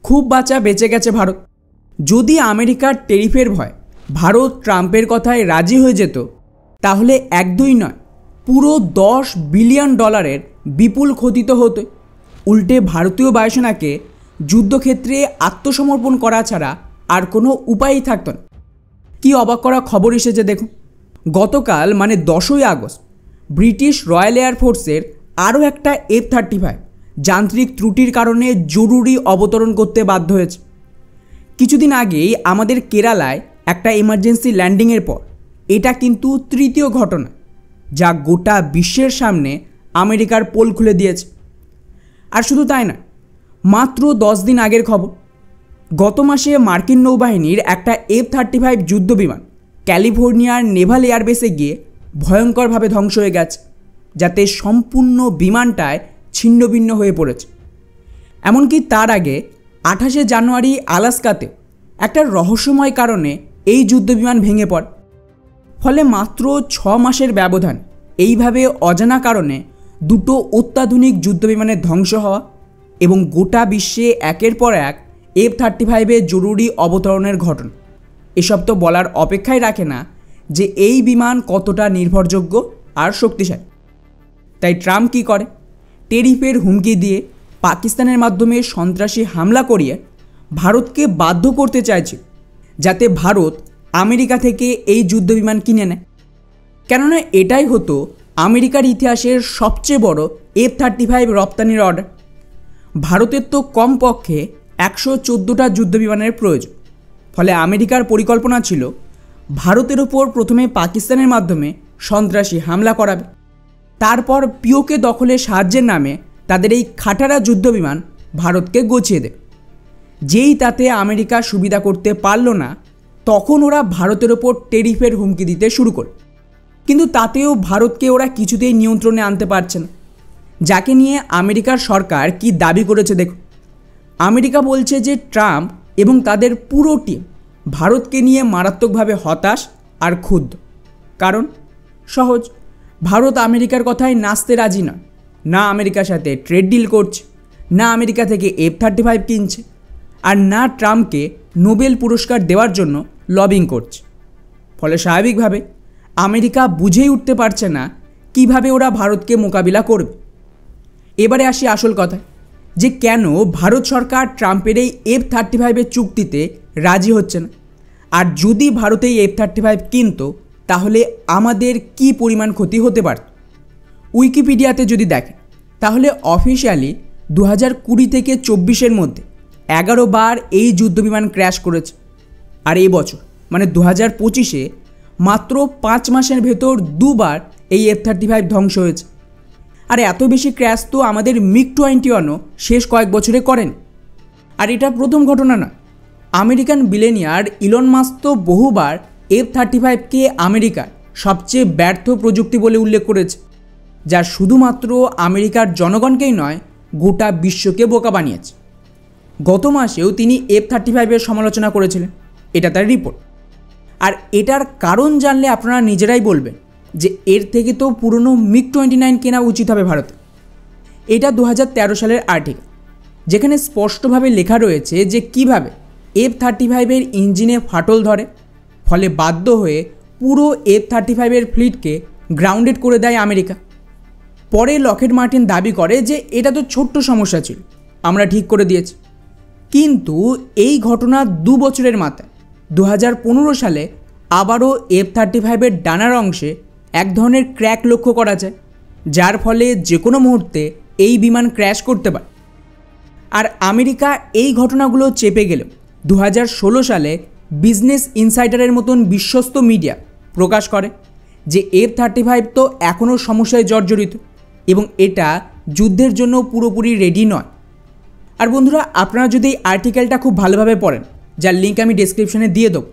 খুব বাঁচা বেঁচে গেছে ভারত। যদি আমেরিকার ট্যারিফের ভয় ভারত ট্রাম্পের কথায় রাজি হয়ে যেত, তাহলে এক দুই নয়, পুরো $10 বিলিয়ন বিপুল ক্ষতি তো হতো। উল্টে ভারতীয় বায়ুসেনাকে যুদ্ধক্ষেত্রে আত্মসমর্পণ করা ছাড়া আর কোনো উপায়ই থাকত না। কি অবাক করা খবর এসেছে দেখুন। গতকাল মানে 10ই আগস্ট ব্রিটিশ রয়্যাল এয়ারফোর্সের আরও একটা F-35 যান্ত্রিক ত্রুটির কারণে জরুরি অবতরণ করতে বাধ্য হয়েছে। কিছুদিন আগেই আমাদের কেরালায় একটা এমার্জেন্সি ল্যান্ডিংয়ের পর এটা কিন্তু তৃতীয় ঘটনা, যা গোটা বিশ্বের সামনে আমেরিকার পোল খুলে দিয়েছে। আর শুধু তাই না, মাত্র 10 দিন আগের খবর, গত মাসে মার্কিন নৌবাহিনীর একটা F-35 যুদ্ধবিমান ক্যালিফোর্নিয়ার নেভাল এয়ারবেসে গিয়ে ভয়ঙ্করভাবে ধ্বংস হয়ে গেছে, যাতে সম্পূর্ণ বিমানটায় ছিন্নভিন্ন হয়ে পড়েছে। এমনকি তার আগে 28শে জানুয়ারি আলাস্কাতে একটা রহস্যময় কারণে এই যুদ্ধবিমান ভেঙে পড়ে। ফলে মাত্র 6 মাসের ব্যবধান এইভাবে অজানা কারণে দুটো অত্যাধুনিক যুদ্ধবিমানের ধ্বংস হওয়া এবং গোটা বিশ্বে একের পর এক F-35 জরুরি অবতরণের ঘটনা, এসব তো বলার অপেক্ষাই রাখে না যে এই বিমান কতটা নির্ভরযোগ্য আর শক্তিশালী। তাই ট্রাম্প কী করে? ট্যারিফের হুমকি দিয়ে পাকিস্তানের মাধ্যমে সন্ত্রাসী হামলা করিয়ে ভারতকে বাধ্য করতে চাইছিল যাতে ভারত আমেরিকা থেকে এই যুদ্ধবিমান কিনে নেয়। কেননা এটাই হতো আমেরিকার ইতিহাসের সবচেয়ে বড় F-35 রপ্তানির অর্ডার। ভারতের তো কমপক্ষে 114টা যুদ্ধবিমানের প্রয়োজন। ফলে আমেরিকার পরিকল্পনা ছিল ভারতের ওপর প্রথমে পাকিস্তানের মাধ্যমে সন্ত্রাসী হামলা করাবে, তারপর পিওকে দখলের সাহায্যের নামে তাদের এই খাটারা যুদ্ধবিমান ভারতকে গছিয়ে দেবে। যেই তাতে আমেরিকা সুবিধা করতে পারল না, তখন ওরা ভারতের ওপর ট্যারিফের হুমকি দিতে শুরু করে। কিন্তু তাতেও ভারতকে ওরা কিছুতেই নিয়ন্ত্রণে আনতে পারছে না। যাকে নিয়ে আমেরিকার সরকার কি দাবি করেছে দেখুন। আমেরিকা বলছে যে ট্রাম্প এবং তাদের পুরো টিম ভারতকে নিয়ে মারাত্মকভাবে হতাশ আর ক্ষুব্ধ। কারণ সহজ, ভারত আমেরিকার কথায় নাচতে রাজি নয়। না আমেরিকার সাথে ট্রেড ডিল করছে, না আমেরিকা থেকে F-35 কিনছে, আর না ট্রাম্পকে নোবেল পুরস্কার দেওয়ার জন্য লবিং করছে। ফলে স্বাভাবিকভাবে আমেরিকা বুঝেই উঠতে পারছে না কিভাবে ওরা ভারতকে মোকাবিলা করবে। এবারে আসি আসল কথা, যে কেন ভারত সরকার ট্রাম্পের এই F-35 চুক্তিতে রাজি হচ্ছে না। আর যদি ভারত এই F-35 কিনত, তাহলে আমাদের কি পরিমাণ ক্ষতি হতে পারত। উইকিপিডিয়াতে যদি দেখেন, তাহলে অফিসিয়ালি 2020 থেকে 24-এর মধ্যে 11 বার এই যুদ্ধবিমান ক্র্যাশ করেছে। আর এই বছর মানে 2025-এ মাত্র 5 মাসের ভেতর 2 বার এই F-35 ধ্বংস হয়েছে। আর এত বেশি ক্র্যাশ তো আমাদের MiG-21ও শেষ কয়েক বছরে করেন। আর এটা প্রথম ঘটনা না। আমেরিকান বিলিয়নিয়ার ইলন মাস্ক তো বহুবার F-35কে আমেরিকার সবচেয়ে ব্যর্থ প্রযুক্তি বলে উল্লেখ করেছে, যা শুধুমাত্র আমেরিকার জনগণকেই নয়, গোটা বিশ্বকে বোকা বানিয়েছে। গত মাসেও তিনি F-35-এর সমালোচনা করেছিলেন, এটা তার রিপোর্ট। আর এটার কারণ জানলে আপনারা নিজেরাই বলবেন যে এর থেকে তো পুরনো MiG-29 কেনা উচিত হবে ভারতে। এটা 2013 সালের আর্টিকেল, যেখানে স্পষ্টভাবে লেখা রয়েছে যে কিভাবে F-35-এর ইঞ্জিনে ফাটল ধরে, ফলে বাধ্য হয়ে পুরো F-35-এর ফ্লিটকে গ্রাউন্ডেড করে দেয় আমেরিকা। পরে লকহিড মার্টিন দাবি করে যে এটা তো ছোট্ট সমস্যা ছিল, আমরা ঠিক করে দিয়েছি। কিন্তু এই ঘটনার 2 বছরের মাথায় 2015 সালে আবারও F-35-এর ডানার অংশে এক ধরনের ক্র্যাক লক্ষ্য করা যায়, যার ফলে যে কোনো মুহূর্তে এই বিমান ক্র্যাশ করতে পারে। আর আমেরিকা এই ঘটনাগুলো চেপে গেলেও 2016 সালে বিজনেস ইনসাইডারের মতন বিশ্বস্ত মিডিয়া প্রকাশ করে যে F-35 তো এখনও সমস্যায় জর্জরিত এবং এটা যুদ্ধের জন্য পুরোপুরি রেডি নয়। আর বন্ধুরা, আপনারা যদি এই আর্টিকেলটা খুব ভালোভাবে পড়েন, যার লিঙ্ক আমি ডেসক্রিপশনে দিয়ে দেবো,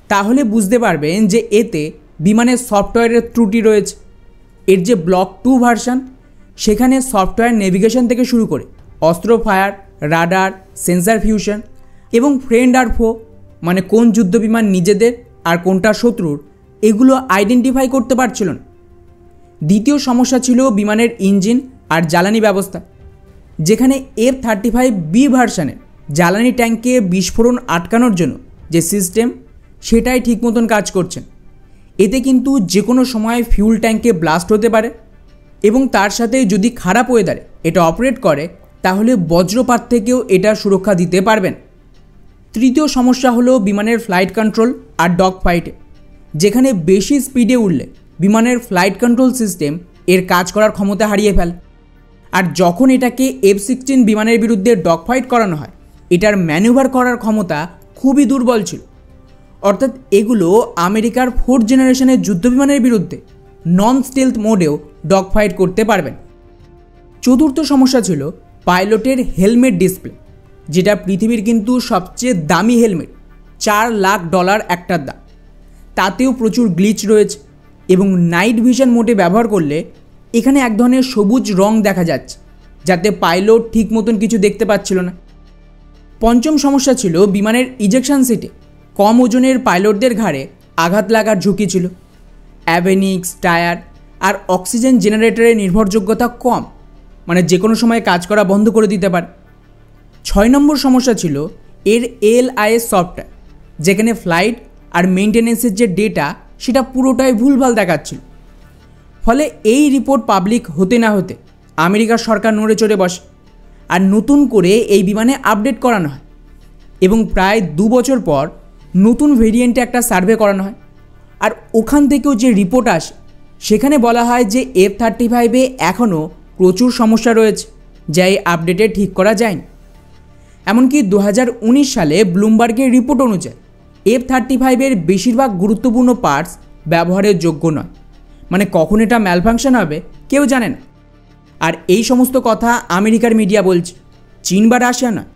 তাহলে বুঝতে পারবেন যে এতে বিমানের সফটওয়্যারের ত্রুটি রয়েছে। এর যে ব্লক 2 ভার্সন, সেখানে সফটওয়্যার নেভিগেশন থেকে শুরু করে অস্ত্র ফায়ার, রাডার, সেন্সার ফিউশন এবং ফ্রেন্ড আর ফো মানে কোন যুদ্ধবিমান নিজেদের আর কোনটা শত্রুর, এগুলো আইডেন্টিফাই করতে পারছিল না। দ্বিতীয় সমস্যা ছিল বিমানের ইঞ্জিন আর জ্বালানি ব্যবস্থা, যেখানে F-35B ভার্সনের জ্বালানি ট্যাঙ্কে বিস্ফোরণ আটকানোর জন্য যে সিস্টেম, সেটাই ঠিক মতন কাজ করছে। এতে কিন্তু যে কোনো সময় ফিউল ট্যাঙ্কে ব্লাস্ট হতে পারে এবং তার সাথে যদি খারাপ ওয়েদারে এটা অপারেট করে তাহলে বজ্রপাত থেকেও এটা সুরক্ষা দিতে পারবেন। তৃতীয় সমস্যা হলো বিমানের ফ্লাইট কন্ট্রোল আর ডগ ফাইটে, যেখানে বেশি স্পিডে উঠলে বিমানের ফ্লাইট কন্ট্রোল সিস্টেম এর কাজ করার ক্ষমতা হারিয়ে ফেলে। আর যখন এটাকে F-16 বিমানের বিরুদ্ধে ডগ ফাইট করানো হয়, এটার ম্যানুভার করার ক্ষমতা খুবই দুর্বল ছিল। অর্থাৎ এগুলো আমেরিকার 4th জেনারেশনের যুদ্ধবিমানের বিরুদ্ধে নন স্টেলথ মোডেও ডগ ফাইট করতে পারবেন। চতুর্থ সমস্যা ছিল পাইলটের হেলমেট ডিসপ্লে, যেটা পৃথিবীর কিন্তু সবচেয়ে দামি হেলমেট, $4 লাখ একটার দাম। তাতেও প্রচুর গ্লিচ রয়েছে এবং নাইট ভিশন মোডে ব্যবহার করলে এখানে এক ধরনের সবুজ রং দেখা যাচ্ছে, যাতে পাইলট ঠিক মতন কিছু দেখতে পাচ্ছিল না। পঞ্চম সমস্যা ছিল বিমানের ইজেকশন সিটে কম ওজনের পাইলটদের ঘাড়ে আঘাত লাগার ঝুঁকি ছিল। অ্যাভেনিক্স টায়ার আর অক্সিজেন জেনারেটরের নির্ভরযোগ্যতা কম, মানে যে কোনো সময় কাজ করা বন্ধ করে দিতে পারে। 6 নম্বর সমস্যা ছিল এর ALIS সফটওয়্যার, যেখানে ফ্লাইট আর মেনটেন্যান্সের যে ডেটা সেটা পুরোটাই ভুলভাল দেখাচ্ছিল। ফলে এই রিপোর্ট পাবলিক হতে না হতে আমেরিকার সরকার নড়ে চড়ে বসে আর নতুন করে এই বিমানে আপডেট করানো হয় এবং প্রায় 2 বছর পর নতুন ভেরিয়েন্টে একটা সার্ভে করানো হয়। আর ওখান থেকেও যে রিপোর্ট আসে সেখানে বলা হয় যে F-35-এ এখনও প্রচুর সমস্যা রয়েছে, যা এই আপডেটে ঠিক করা যায়নি। এমনকি 2019 সালে ব্লুমবার্গের রিপোর্ট অনুযায়ী F-35-এর বেশিরভাগ গুরুত্বপূর্ণ পার্টস ব্যবহারের যোগ্য নয়, মানে কখন এটা ম্যালফাংশন হবে কেউ জানে না। আর এই সমস্ত কথা আমেরিকার মিডিয়া বলছে, চীন বা রাশিয়া নয়,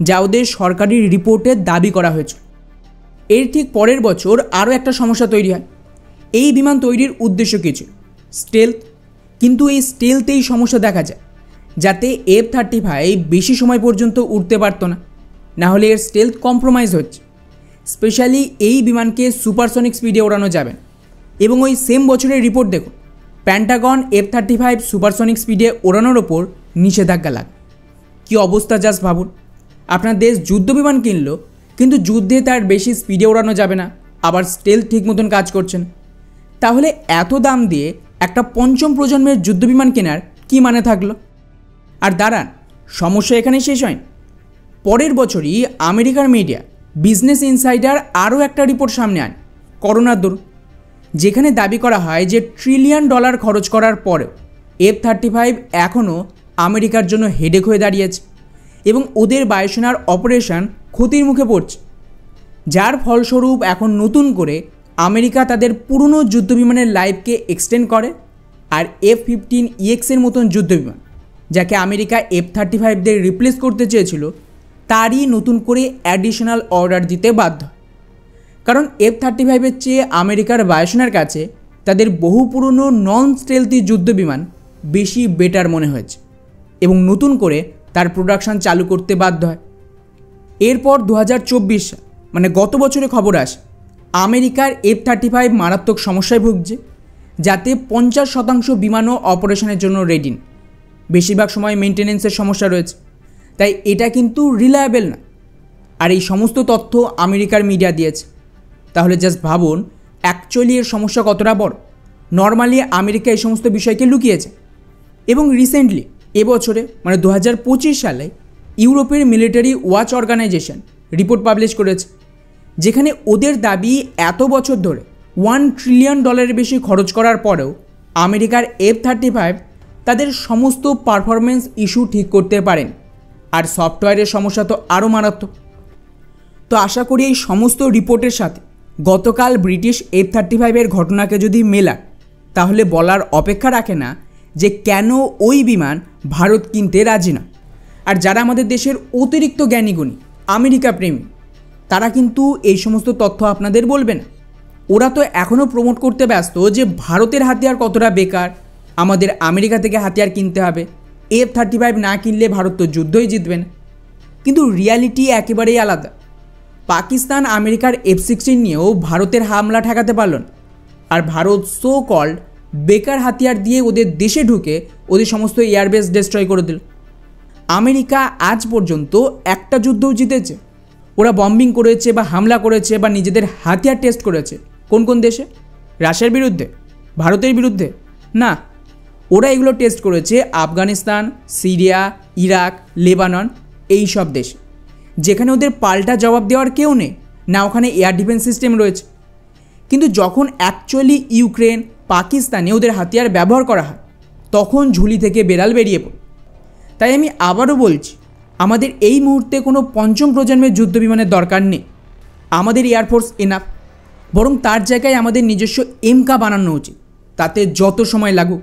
যা ওদের সরকারি রিপোর্টে দাবি করা হয়েছে। এর ঠিক পরের বছর আরও একটা সমস্যা তৈরি হয়। এই বিমান তৈরির উদ্দেশ্য কিছু স্টেলথ, কিন্তু এই স্টেলথেই সমস্যা দেখা যায়, যাতে F-35 বেশি সময় পর্যন্ত উড়তে পারতো না, নাহলে এর স্টেলথ কম্প্রোমাইজ হচ্ছে। স্পেশালি এই বিমানকে সুপারসনিক স্পিডে ওড়ানো যাবে। এবং ওই সেম বছরের রিপোর্ট দেখুন, প্যান্টাগন F-35 সুপারসনিক স্পিডে ওড়ানোর ওপর নিষেধাজ্ঞা লাগে। কী অবস্থা জাস্ট ভাবুন, আপনার দেশ যুদ্ধ বিমান কিনলো, কিন্তু যুদ্ধে তার বেশি স্পিডে ওড়ানো যাবে না, আবার স্টেলথ ঠিক মতন কাজ করছেন। তাহলে এত দাম দিয়ে একটা 5ম প্রজন্মের যুদ্ধবিমান কেনার কী মানে থাকলো? আর দাঁড়ান, সমস্যা এখানে শেষ হয়নি। পরের বছরই আমেরিকার মিডিয়া বিজনেস ইনসাইডার আরও একটা রিপোর্ট সামনে আনে করোনার দরুন, যেখানে দাবি করা হয় যে $1 ট্রিলিয়ন খরচ করার পরেও F-35 এখনও আমেরিকার জন্য হেডেক হয়ে দাঁড়িয়েছে এবং ওদের বায়ুসেনার অপারেশন ক্ষতির মুখে পড়ছে, যার ফলস্বরূপ এখন নতুন করে আমেরিকা তাদের পুরনো যুদ্ধবিমানের লাইফকে এক্সটেন্ড করে। আর F-15EX এর মতন যুদ্ধবিমান, যাকে আমেরিকা F-35দের রিপ্লেস করতে চেয়েছিল, তারই নতুন করে অ্যাডিশনাল অর্ডার দিতে বাধ্য। কারণ F-35-এর চেয়ে আমেরিকার বায়ুসেনার কাছে তাদের বহু পুরনো নন স্টেলথি যুদ্ধবিমান বেশি বেটার মনে হয়েছে এবং নতুন করে তার প্রোডাকশান চালু করতে বাধ্য হয়। এরপর 2024 সাল, মানে গত বছরে খবর আসে আমেরিকার F-35 মারাত্মক সমস্যায় ভুগছে, যাতে 50% বিমানও অপারেশনের জন্য রেডি না। বেশিরভাগ সময় মেনটেন্যান্সের সমস্যা রয়েছে, তাই এটা কিন্তু রিলায়েবল না। আর এই সমস্ত তথ্য আমেরিকার মিডিয়া দিয়েছে। তাহলে জাস্ট ভাবুন অ্যাকচুয়ালি এর সমস্যা কতটা বড়। নর্মালি আমেরিকা এই সমস্ত বিষয়কে লুকিয়েছে এবং রিসেন্টলি এবছরে মানে 2025 সালে ইউরোপের military watch organisation report publish করেছে, যেখানে ওদের দাবি এত বছর ধরে $1 ট্রিলিয়ন বেশি খরচ করার পরেও আমেরিকার F-35 তাদের সমস্ত পারফরমেন্স ইস্যু ঠিক করতে পারেন। আর সফটওয়্যারের সমস্যা তো আরও মারাত্মক। তো আশা করি এই সমস্ত রিপোর্টের সাথে গতকাল ব্রিটিশ F-35-এর ঘটনাকে যদি মেলান, তাহলে বলার অপেক্ষা রাখে না যে কেন ওই বিমান ভারত কিনতে রাজি না। আর যারা আমাদের দেশের অতিরিক্ত জ্ঞানীগুণী আমেরিকা প্রেমী, তারা কিন্তু এই সমস্ত তথ্য আপনাদের বলবে না। ওরা তো এখনও প্রমোট করতে ব্যস্ত যে ভারতের হাতিয়ার কতটা বেকার, আমাদের আমেরিকা থেকে হাতিয়ার কিনতে হবে, F-35 না কিনলে ভারত তো যুদ্ধই জিতবে না। কিন্তু রিয়ালিটি একেবারেই আলাদা। পাকিস্তান আমেরিকার F-16 নিয়েও ভারতের হামলা ঠেকাতে পারল না, আর ভারত সো কল্ড বেকার হাতিয়ার দিয়ে ওদের দেশে ঢুকে ওদের সমস্ত এয়ারবেস ডিস্ট্রয় করে দিল। আমেরিকা আজ পর্যন্ত একটা যুদ্ধও জিতেছে? ওরা বম্বিং করেছে বা হামলা করেছে বা নিজেদের হাতিয়ার টেস্ট করেছে কোন কোন দেশে? রাশিয়ার বিরুদ্ধে? ভারতের বিরুদ্ধে? না, ওরা এগুলো টেস্ট করেছে আফগানিস্তান, সিরিয়া, ইরাক, লেবানন, এই সব দেশে, যেখানে ওদের পাল্টা জবাব দেওয়ার কেউ নেই, না ওখানে এয়ার ডিফেন্স সিস্টেম রয়েছে। কিন্তু যখন অ্যাকচুয়ালি ইউক্রেন, পাকিস্তানে ওদের হাতিয়ার ব্যবহার করা হয়, তখন ঝুলি থেকে বেড়াল বেরিয়ে পড়ে। তাই আমি আবারও বলছি, আমাদের এই মুহূর্তে কোনো পঞ্চম প্রজন্মের যুদ্ধ বিমানের দরকার নেই। আমাদের এয়ারফোর্স এনাফ, বরং তার জায়গায় আমাদের নিজস্ব এমকা বানানো উচিত, তাতে যত সময় লাগুক।